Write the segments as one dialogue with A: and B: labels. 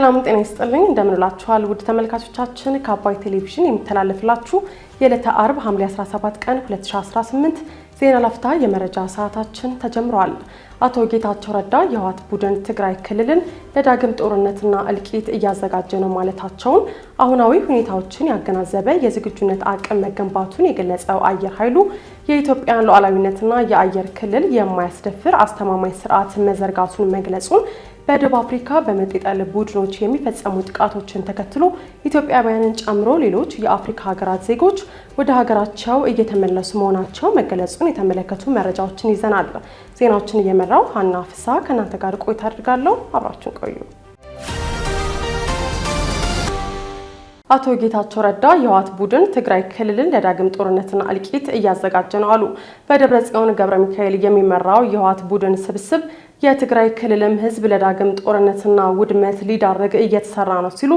A: ሰላም ጤና ይስጥልኝ እንደምንላችኋል ውድ ተመልካቾቻችን ከአባይ ቴሌቪዥን የሚተላለፍላችሁ የዕለተ አርብ ሐምሌ 17 ቀን 2018 ዜና ላፍታ የመረጃ ሰዓታችን ተጀምሯል። አቶ ጌታቸው ረዳ የህወሓት ቡድን ትግራይ ክልልን ለዳግም ጦርነትና እልቂት እያዘጋጀ ነው ማለታቸውን አሁናዊ ሁኔታዎችን ያገናዘበ የዝግጁነት አቅም መገንባቱን የገለጸው አየር ኃይሉ የኢትዮጵያን ሉዓላዊነትና የአየር ክልል የማያስደፍር አስተማማኝ ስርዓት መዘርጋቱን መግለጹን በደቡብ አፍሪካ በመጤጠል ቡድኖች የሚፈጸሙ ጥቃቶችን ተከትሎ ኢትዮጵያውያንን ጨምሮ ሌሎች የአፍሪካ ሀገራት ዜጎች ወደ ሀገራቸው እየተመለሱ መሆናቸው መገለጹን የተመለከቱ መረጃዎችን ይዘናል። ዜናዎችን እየመራው ሀና ፍሳ ከእናንተ ጋር ቆይታ አድርጋለሁ። አብራችሁን ቆዩ። አቶ ጌታቸው ረዳ የህወሓት ቡድን ትግራይ ክልልን ለዳግም ጦርነትና እልቂት እያዘጋጀ ነው አሉ። በደብረጽዮን ገብረ ሚካኤል የሚመራው የህወሓት ቡድን ስብስብ የትግራይ ክልልም ህዝብ ለዳግም ጦርነትና ውድመት ሊዳረግ እየተሰራ ነው ሲሉ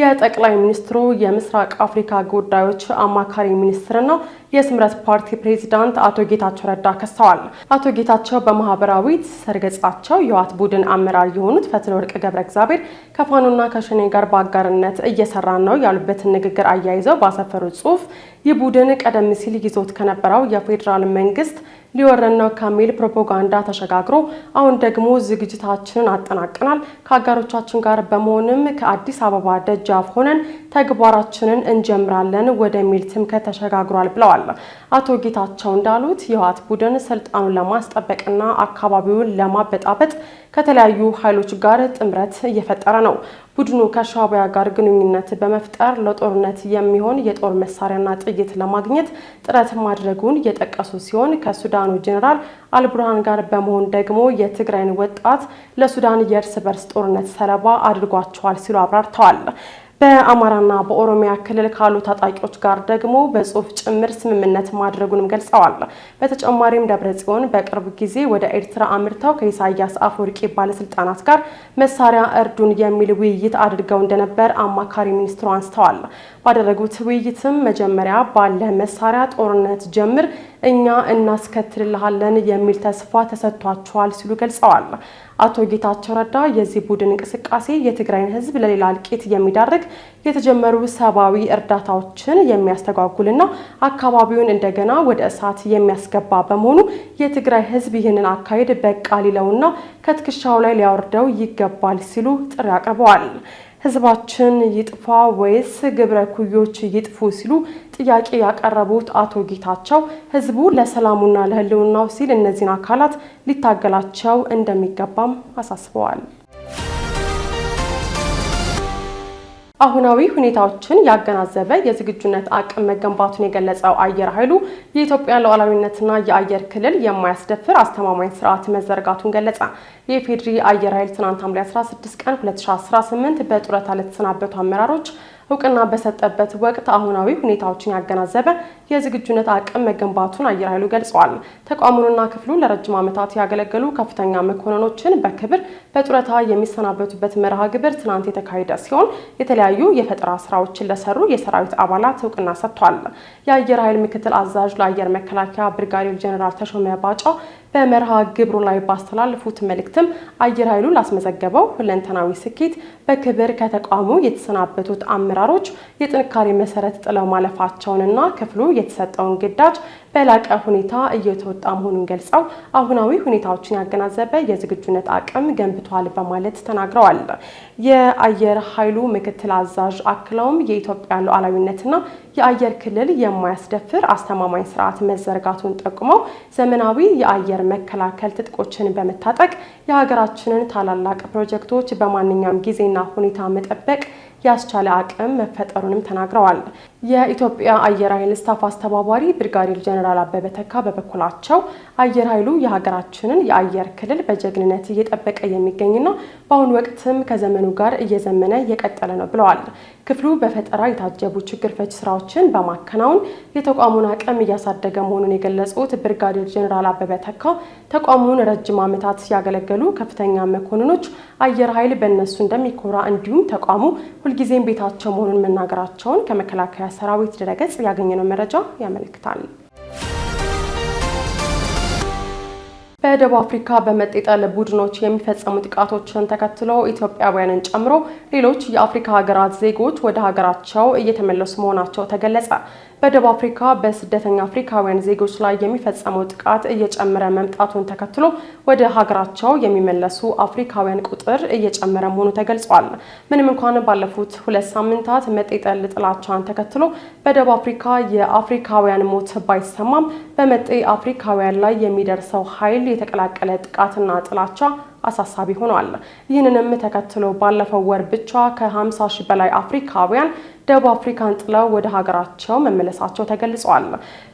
A: የጠቅላይ ሚኒስትሩ የምስራቅ አፍሪካ ጉዳዮች አማካሪ ሚኒስትርና የስምረት ፓርቲ ፕሬዝዳንት አቶ ጌታቸው ረዳ ከሰዋል። አቶ ጌታቸው በማህበራዊ ትስስር ገጻቸው የህወሓት ቡድን አመራር የሆኑት ፈትለወርቅ ገብረ እግዚአብሔር ከፋኖና ከሸኔ ጋር በአጋርነት እየሰራ ነው ያሉበትን ንግግር አያይዘው ባሰፈሩት ጽሁፍ ይህ ቡድን ቀደም ሲል ይዞት ከነበረው የፌዴራል መንግስት ሊወረን ነው ከሚል ፕሮፓጋንዳ ተሸጋግሮ አሁን ደግሞ ዝግጅታችንን አጠናቀናል፣ ከአጋሮቻችን ጋር በመሆንም ከአዲስ አበባ ደጃፍ ሆነን ተግባራችንን እንጀምራለን ወደሚል ትምከት ተሸጋግሯል ብለዋል። አቶ ጌታቸው እንዳሉት የህወሓት ቡድን ስልጣኑን ለማስጠበቅና አካባቢውን ለማበጣበጥ ከተለያዩ ኃይሎች ጋር ጥምረት እየፈጠረ ነው። ቡድኑ ከሻዕቢያ ጋር ግንኙነት በመፍጠር ለጦርነት የሚሆን የጦር መሳሪያና ጥይት ለማግኘት ጥረት ማድረጉን የጠቀሱ ሲሆን ከሱዳኑ ጄኔራል አልቡርሃን ጋር በመሆን ደግሞ የትግራይን ወጣት ለሱዳን የእርስ በርስ ጦርነት ሰለባ አድርጓቸዋል ሲሉ አብራርተዋል። በአማራና በኦሮሚያ ክልል ካሉ ታጣቂዎች ጋር ደግሞ በጽሁፍ ጭምር ስምምነት ማድረጉንም ገልጸዋል። በተጨማሪም ደብረጽዮን በቅርብ ጊዜ ወደ ኤርትራ አምርተው ከኢሳያስ አፈወርቂ ባለስልጣናት ጋር መሳሪያ እርዱን የሚል ውይይት አድርገው እንደነበር አማካሪ ሚኒስትሩ አንስተዋል። ባደረጉት ውይይትም መጀመሪያ ባለ መሳሪያ ጦርነት ጀምር እኛ እናስከትልልሃለን የሚል ተስፋ ተሰጥቷቸዋል ሲሉ ገልጸዋል። አቶ ጌታቸው ረዳ የዚህ ቡድን እንቅስቃሴ የትግራይን ህዝብ ለሌላ እልቂት የሚዳርግ የተጀመሩ ሰብአዊ እርዳታዎችን የሚያስተጓጉልና አካባቢውን እንደገና ወደ እሳት የሚያስገባ በመሆኑ የትግራይ ህዝብ ይህንን አካሄድ በቃ ሊለውና ከትከሻው ላይ ሊያወርደው ይገባል ሲሉ ጥሪ አቅርበዋል። ህዝባችን ይጥፋ ወይስ ግብረ ኩዮች ይጥፉ ሲሉ ጥያቄ ያቀረቡት አቶ ጌታቸው ህዝቡ ለሰላሙና ለህልውናው ሲል እነዚህን አካላት ሊታገላቸው እንደሚገባም አሳስበዋል። አሁናዊ ሁኔታዎችን ያገናዘበ የዝግጁነት አቅም መገንባቱን የገለጸው አየር ኃይሉ የኢትዮጵያን ሉዓላዊነትና የአየር ክልል የማያስደፍር አስተማማኝ ስርዓት መዘርጋቱን ገለጸ። የኢፌዴሪ አየር ኃይል ትናንት ሐምሌ 16 ቀን 2018 በጡረታ ለተሰናበቱ አመራሮች እውቅና በሰጠበት ወቅት አሁናዊ ሁኔታዎችን ያገናዘበ የዝግጁነት አቅም መገንባቱን አየር ኃይሉ ገልጿል። ተቋሙንና ክፍሉን ለረጅም ዓመታት ያገለገሉ ከፍተኛ መኮንኖችን በክብር በጡረታ የሚሰናበቱበት መርሃ ግብር ትናንት የተካሄደ ሲሆን የተለያዩ የፈጠራ ስራዎችን ለሰሩ የሰራዊት አባላት እውቅና ሰጥቷል። የአየር ኃይል ምክትል አዛዥ ለአየር መከላከያ ብርጋዴር ጄኔራል ተሾመ ባጫ በመርሃ ግብሩ ላይ ባስተላለፉት መልእክትም አየር ኃይሉ ላስመዘገበው ሁለንተናዊ ስኬት በክብር ከተቋሙ የተሰናበቱት አመራሮች የጥንካሬ መሰረት ጥለው ማለፋቸውንና ክፍሉ የተሰጠውን ግዳጅ በላቀ ሁኔታ እየተወጣ መሆኑን ገልጸው አሁናዊ ሁኔታዎችን ያገናዘበ የዝግጁነት አቅም ገንብቷል በማለት ተናግረዋል። የአየር ኃይሉ ምክትል አዛዥ አክለውም የኢትዮጵያ ሉዓላዊነትና የአየር ክልል የማያስደፍር አስተማማኝ ስርዓት መዘርጋቱን ጠቁመው ዘመናዊ የአየር መከላከል ትጥቆችን በመታጠቅ የሀገራችንን ታላላቅ ፕሮጀክቶች በማንኛውም ጊዜና ሁኔታ መጠበቅ ያስቻለ አቅም መፈጠሩንም ተናግረዋል። የኢትዮጵያ አየር ኃይል ስታፍ አስተባባሪ ብርጋዴር ጄኔራል አበበ ተካ በበኩላቸው አየር ኃይሉ የሀገራችንን የአየር ክልል በጀግንነት እየጠበቀ የሚገኝና በአሁኑ ወቅትም ከዘመኑ ጋር እየዘመነ የቀጠለ ነው ብለዋል። ክፍሉ በፈጠራ የታጀቡ ችግር ፈች ስራዎችን በማከናወን የተቋሙን አቅም እያሳደገ መሆኑን የገለጹት ብርጋዴር ጄኔራል አበበ ተካ ተቋሙን ረጅም ዓመታት ያገለገሉ ከፍተኛ መኮንኖች አየር ኃይል በእነሱ እንደሚኮራ እንዲሁም ተቋሙ ሁልጊዜም ቤታቸው መሆኑን መናገራቸውን ከመከላከያ ሰራዊት ድረገጽ ያገኘነው መረጃ ያመለክታል። በደቡብ አፍሪካ በመጤጠል ቡድኖች የሚፈጸሙ ጥቃቶችን ተከትሎ ኢትዮጵያውያንን ጨምሮ ሌሎች የአፍሪካ ሀገራት ዜጎች ወደ ሀገራቸው እየተመለሱ መሆናቸው ተገለጸ። በደቡብ አፍሪካ በስደተኛ አፍሪካውያን ዜጎች ላይ የሚፈጸመው ጥቃት እየጨመረ መምጣቱን ተከትሎ ወደ ሀገራቸው የሚመለሱ አፍሪካውያን ቁጥር እየጨመረ መሆኑ ተገልጿል። ምንም እንኳን ባለፉት 2 ሳምንታት መጤጠል ጥላቻን ተከትሎ በደቡብ አፍሪካ የአፍሪካውያን ሞት ባይሰማም በመጤ አፍሪካውያን ላይ የሚደርሰው ኃይል የተቀላቀለ ጥቃትና ጥላቻ አሳሳቢ ሆኗል። ይህንንም ተከትሎ ባለፈው ወር ብቻ ከ50 ሺህ በላይ አፍሪካውያን ደቡብ አፍሪካን ጥለው ወደ ሀገራቸው መመለሳቸው ተገልጿል።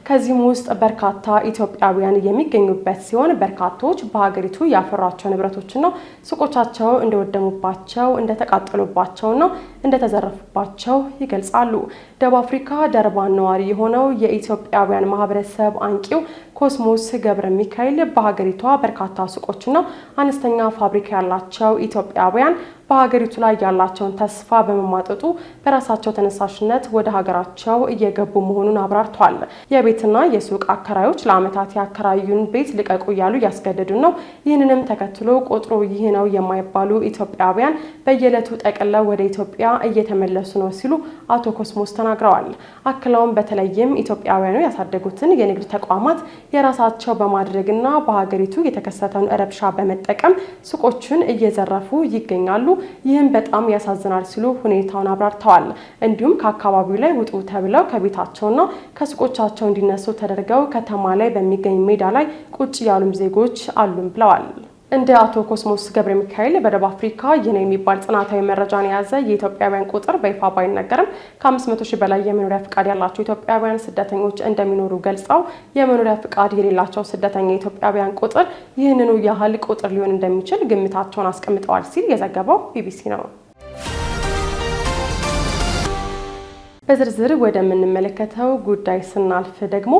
A: ከዚህም ውስጥ በርካታ ኢትዮጵያውያን የሚገኙበት ሲሆን በርካቶች በሀገሪቱ ያፈሯቸው ንብረቶችና ሱቆቻቸው እንደወደሙባቸው፣ እንደተቃጠሉባቸውና እንደተዘረፉባቸው ይገልጻሉ። ደቡብ አፍሪካ ደርባን ነዋሪ የሆነው የኢትዮጵያውያን ማህበረሰብ አንቂው ኮስሞስ ገብረ ሚካኤል በሀገሪቷ በርካታ ሱቆችና አነስተኛ ፋብሪካ ያላቸው ኢትዮጵያውያን በሀገሪቱ ላይ ያላቸውን ተስፋ በመማጠጡ በራሳቸው ተነሳሽነት ወደ ሀገራቸው እየገቡ መሆኑን አብራርተዋል። የቤትና የሱቅ አከራዮች ለዓመታት ያከራዩን ቤት ልቀቁ እያሉ እያስገደዱን ነው። ይህንንም ተከትሎ ቁጥሩ ይህ ነው የማይባሉ ኢትዮጵያውያን በየዕለቱ ጠቅልለው ወደ ኢትዮጵያ እየተመለሱ ነው ሲሉ አቶ ኮስሞስ ተናግረዋል። አክለውም በተለይም ኢትዮጵያውያኑ ያሳደጉትን የንግድ ተቋማት የራሳቸው በማድረግና በሀገሪቱ የተከሰተውን ረብሻ በመጠቀም ሱቆችን እየዘረፉ ይገኛሉ። ይህም በጣም ያሳዝናል ሲሉ ሁኔታውን አብራርተዋል። እንዲሁም ከአካባቢው ላይ ውጡ ተብለው ከቤታቸውና ከሱቆቻቸው እንዲነሱ ተደርገው ከተማ ላይ በሚገኝ ሜዳ ላይ ቁጭ ያሉም ዜጎች አሉም ብለዋል። እንደ አቶ ኮስሞስ ገብረ ሚካኤል በደቡብ አፍሪካ ይህ ነው የሚባል ጥናታዊ መረጃን የያዘ የኢትዮጵያውያን ቁጥር በይፋ ባይነገርም ከ500 ሺህ በላይ የመኖሪያ ፍቃድ ያላቸው ኢትዮጵያውያን ስደተኞች እንደሚኖሩ ገልጸው የመኖሪያ ፍቃድ የሌላቸው ስደተኛ ኢትዮጵያውያን ቁጥር ይህንኑ ያህል ቁጥር ሊሆን እንደሚችል ግምታቸውን አስቀምጠዋል ሲል የዘገበው ቢቢሲ ነው። በዝርዝር ወደምንመለከተው ጉዳይ ስናልፍ ደግሞ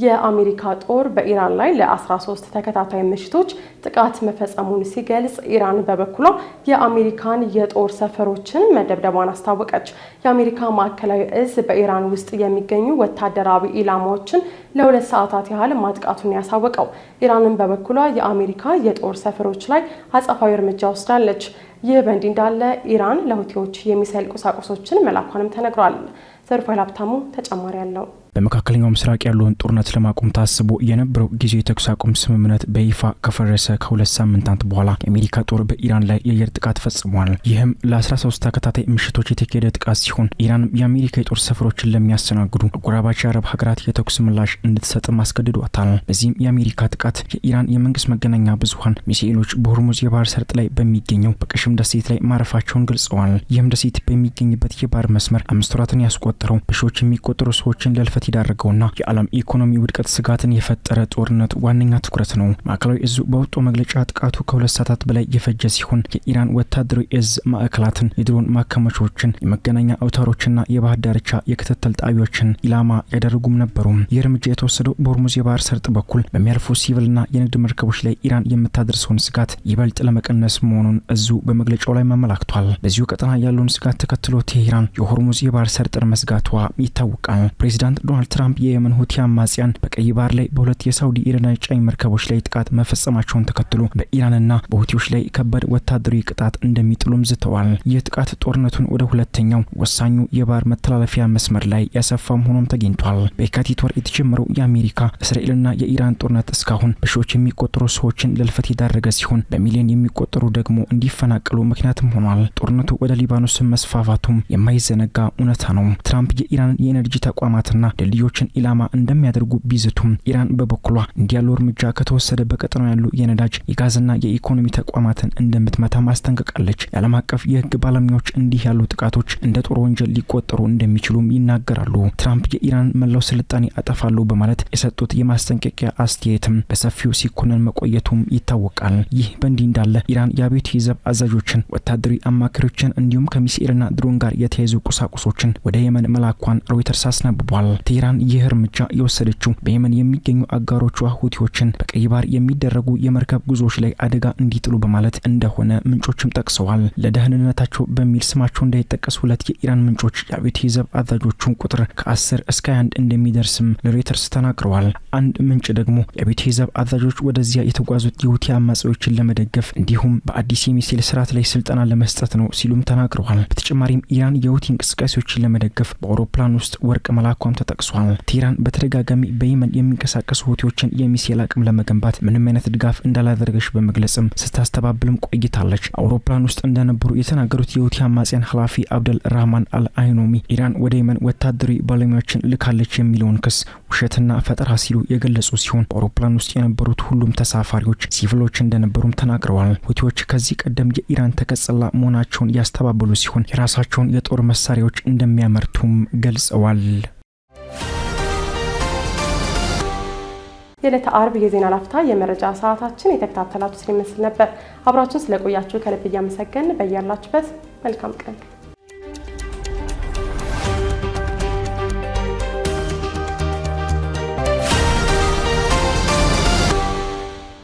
A: የአሜሪካ ጦር በኢራን ላይ ለ13 ተከታታይ ምሽቶች ጥቃት መፈጸሙን ሲገልጽ ኢራን በበኩሏ የአሜሪካን የጦር ሰፈሮችን መደብደቧን አስታወቀች። የአሜሪካ ማዕከላዊ እዝ በኢራን ውስጥ የሚገኙ ወታደራዊ ኢላማዎችን ለ2 ሰዓታት ያህል ማጥቃቱን ያሳወቀው። ኢራንን በበኩሏ የአሜሪካ የጦር ሰፈሮች ላይ አጸፋዊ እርምጃ ወስዳለች። ይህ በእንዲህ እንዳለ ኢራን ለሁቲዎች የሚሳኤል ቁሳቁሶችን መላኳንም ተነግሯል። ዘርፋይል ሀብታሙ ተጨማሪ አለው።
B: በመካከለኛው ምስራቅ ያለውን ጦርነት ለማቆም ታስቦ የነበረው ጊዜያዊ የተኩስ አቁም ስምምነት በይፋ ከፈረሰ ከ2 ሳምንታት በኋላ የአሜሪካ ጦር በኢራን ላይ የአየር ጥቃት ፈጽሟል። ይህም ለ13 ተከታታይ ምሽቶች የተካሄደ ጥቃት ሲሆን ኢራንም የአሜሪካ የጦር ሰፈሮችን ለሚያስተናግዱ አጎራባች የአረብ ሀገራት የተኩስ ምላሽ እንድትሰጥም አስገድዷታል። በዚህም የአሜሪካ ጥቃት የኢራን የመንግስት መገናኛ ብዙኃን ሚሳኤሎች በሆርሙዝ የባህር ሰርጥ ላይ በሚገኘው በቀሽም ደሴት ላይ ማረፋቸውን ገልጸዋል። ይህም ደሴት በሚገኝበት የባህር መስመር 5 ወራትን ያስቆጠረው በሺዎች የሚቆጠሩ ሰዎችን ለልፈት ይዳረገውና የዓለም ኢኮኖሚ ውድቀት ስጋትን የፈጠረ ጦርነት ዋነኛ ትኩረት ነው። ማዕከላዊ እዙ በወጣው መግለጫ ጥቃቱ ከ2 ሰዓታት በላይ የፈጀ ሲሆን የኢራን ወታደራዊ እዝ ማዕከላትን፣ የድሮን ማከማቻዎችን፣ የመገናኛ አውታሮችና የባህር ዳርቻ የክትትል ጣቢያዎችን ኢላማ ያደረጉም ነበሩ። ይህ እርምጃ የተወሰደው በሆርሙዝ የባህር ሰርጥ በኩል በሚያልፉ ሲቪልና የንግድ መርከቦች ላይ ኢራን የምታደርሰውን ስጋት ይበልጥ ለመቀነስ መሆኑን እዙ በመግለጫው ላይ መመላክቷል። በዚሁ ቀጠና ያለውን ስጋት ተከትሎ ቴህራን የሆርሙዝ የባህር ሰርጥን መዝጋቷ ይታወቃል። ፕሬዚዳንት ዶናልድ ትራምፕ የየመን ሁቲ አማጽያን በቀይ ባህር ላይ በሁለት የሳውዲ ኢራናዊ ጫኝ መርከቦች ላይ ጥቃት መፈጸማቸውን ተከትሎ በኢራንና በሁቲዎች ላይ ከባድ ወታደራዊ ቅጣት እንደሚጥሉም ዝተዋል። ይህ ጥቃት ጦርነቱን ወደ ሁለተኛው ወሳኙ የባህር መተላለፊያ መስመር ላይ ያሰፋም ሆኖም ተገኝቷል። በየካቲት ወር የተጀመረው የአሜሪካ እስራኤልና የኢራን ጦርነት እስካሁን በሺዎች የሚቆጠሩ ሰዎችን ለልፈት የዳረገ ሲሆን በሚሊዮን የሚቆጠሩ ደግሞ እንዲፈናቀሉ ምክንያትም ሆኗል። ጦርነቱ ወደ ሊባኖስ መስፋፋቱም የማይዘነጋ እውነታ ነው። ትራምፕ የኢራንን የኤነርጂ ተቋማትና ድልድዮችን ኢላማ እንደሚያደርጉ ቢዝቱም ኢራን በበኩሏ እንዲያለው እርምጃ ከተወሰደ በቀጠናው ያሉ የነዳጅ የጋዝና የኢኮኖሚ ተቋማትን እንደምትመታ ማስጠንቀቃለች። የዓለም አቀፍ የህግ ባለሙያዎች እንዲህ ያሉ ጥቃቶች እንደ ጦር ወንጀል ሊቆጠሩ እንደሚችሉም ይናገራሉ። ትራምፕ የኢራን መላው ስልጣኔ አጠፋሉ በማለት የሰጡት የማስጠንቀቂያ አስተያየትም በሰፊው ሲኮነን መቆየቱም ይታወቃል። ይህ በእንዲህ እንዳለ ኢራን የአብዮታዊ ዘብ አዛዦችን፣ ወታደራዊ አማካሪዎችን እንዲሁም ከሚሳኤልና ድሮን ጋር የተያዙ ቁሳቁሶችን ወደ የመን መላኳን ሮይተርስ አስነብቧል። ቴህራን ይህ እርምጃ የወሰደችው በየመን የሚገኙ አጋሮቿ ሁቲዎችን በቀይ ባህር የሚደረጉ የመርከብ ጉዞዎች ላይ አደጋ እንዲጥሉ በማለት እንደሆነ ምንጮችም ጠቅሰዋል። ለደህንነታቸው በሚል ስማቸው እንዳይጠቀስ 2 የኢራን ምንጮች የአብዮታዊ ዘብ አዛዦቹን ቁጥር ከ10 እስከ 21 እንደሚደርስም ለሮይተርስ ተናግረዋል። ተናግረዋል። አንድ ምንጭ ደግሞ የአብዮታዊ ዘብ አዛዦች ወደዚያ የተጓዙት የሁቲ አማጺዎችን ለመደገፍ እንዲሁም በአዲስ የሚሳኤል ስርዓት ላይ ስልጠና ለመስጠት ነው ሲሉም ተናግረዋል። በተጨማሪም ኢራን የሁቲ እንቅስቃሴዎችን ለመደገፍ በአውሮፕላን ውስጥ ወርቅ መላኳም ተጠቅሷል። ቴህራን በተደጋጋሚ በየመን የሚንቀሳቀሱ ሁቲዎችን የሚሳኤል አቅም ለመገንባት ምንም አይነት ድጋፍ እንዳላደረገች በመግለጽም ስታስተባብልም ቆይታለች። አውሮፕላን ውስጥ እንደነበሩ የተናገሩት የሁቲ አማጺያን ኃላፊ አብደል ራህማን አልአይኖሚ ኢራን ወደ የመን ወታደራዊ ባለሙያዎችን ልካለች የሚለውን ክስ ውሸትና ፈጠራ ሲሉ የገለጹ ሲሆን በአውሮፕላን ውስጥ የነበሩት ሁሉም ተሳፋሪዎች ሲቪሎች እንደነበሩም ተናግረዋል። ሁቲዎች ከዚህ ቀደም የኢራን ተቀጽላ መሆናቸውን ያስተባበሉ ሲሆን የራሳቸውን የጦር መሳሪያዎች እንደሚያመርቱም ገልጸዋል።
A: የዕለተ አርብ የዜና ላፍታ የመረጃ ሰዓታችን የተከታተላችሁት ይመስል ነበር። አብራችሁን ስለቆያችሁ ከልብ እያመሰገን በያላችሁበት መልካም ቀን